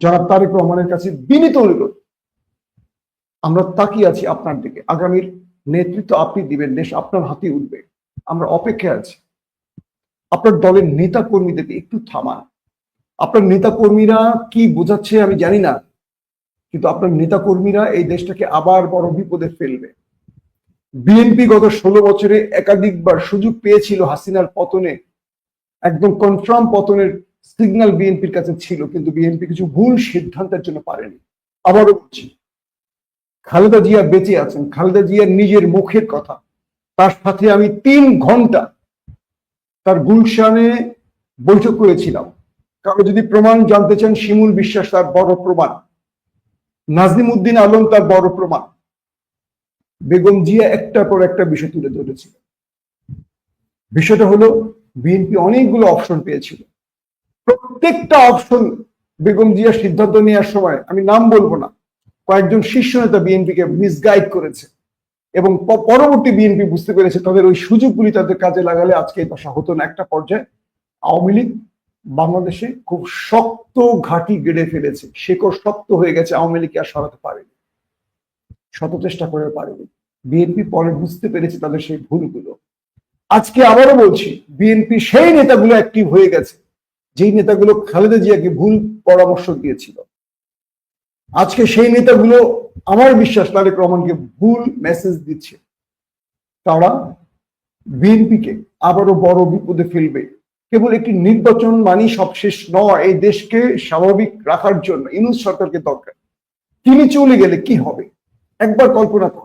জনাব তারেক রহমানের কাছে বিনীত অনুরোধ, আমরা তাকিয়ে আছি আপনার দিকে। আগামীর নেতৃত্ব আপনি দিবেন, দেশ আপনার হাতে উঠবে, আমরা অপেক্ষায় আছি। আপনার দলের নেতা কর্মীদেরকে একটু থামান। আপনার নেতা কর্মীরা কি বোঝাচ্ছে আমি জানি না, কিন্তু আপনার নেতা কর্মীরা এই দেশটাকে আবার বড় বিপদে ফেলবে। বিএনপি গত 16 বছরে একাধিকবার সুযোগ পেয়েছিল হাসিনার পতনে, একদম কনফার্ম পতনের সিগন্যাল বিএনপির কাছে ছিল, কিন্তু বিএনপি কিছু ভুল সিদ্ধান্তের জন্য পারেনি। আবারও বলছি, খালেদা জিয়া বেঁচে আছেন, খালেদা জিয়ার নিজের মুখের কথা। তার সাথে আমি 3 ঘন্টা তার গুলশানে বৈঠক করেছিলাম। কারো যদি প্রমাণ জানতে চান, শিমুল বিশ্বাস তার বড় প্রমাণ, নাজনিম উদ্দিন আলম তার বড় প্রমাণ। বেগম জিয়া একটার পর একটা বিষয় তুলে ধরেছিল। বিষয়টা হলো বিএনপি অনেকগুলো অপশন পেয়েছিল, প্রত্যেকটা অপশন বেগম জিয়া সিদ্ধান্ত নেওয়ার সময়, আমি নাম বলবো না, কয়েকজন শীর্ষ নেতা বিএনপিকে মিসগাইড করেছে এবং পরবর্তী বিএনপি বুঝতে পেরেছে তাদের ওই সুযোগগুলি তাদের কাজে লাগালে আজকে এই দশা হতো না। একটা পর্যায়ে আওয়ামী লীগ বাংলাদেশে খুব শক্ত ঘাঁটি গেড়ে ফেলেছে, শেকড় শক্ত হয়ে গেছে, আওয়ামী লীগকে আর সরাতে পারেনি, শত চেষ্টা করে পারেনি। বিএনপি পরে বুঝতে পেরেছে তাদের সেই ভুলগুলো। আজকে আবারও বলছি, বিএনপি সেই নেতাগুলো অ্যাক্টিভ হয়ে গেছে যেই নেতাগুলো খালেদা জিয়াকে ভুল পরামর্শ দিয়েছিল। আজকে সেই নেতাগুলো আমার বিশ্বাস তারেক রহমানকে ভুল মেসেজ দিচ্ছে। তারা বিএনপিকে আবারও বড় বিপদে ফেলবে। কেবল একটি নির্বাচন মানি সব শেষ নয়, এই দেশকে স্বাভাবিক রাখার জন্য ইউনূস সরকারকে দরকার। তিনি চলে গেলে কি হবে একবার কল্পনা করুন।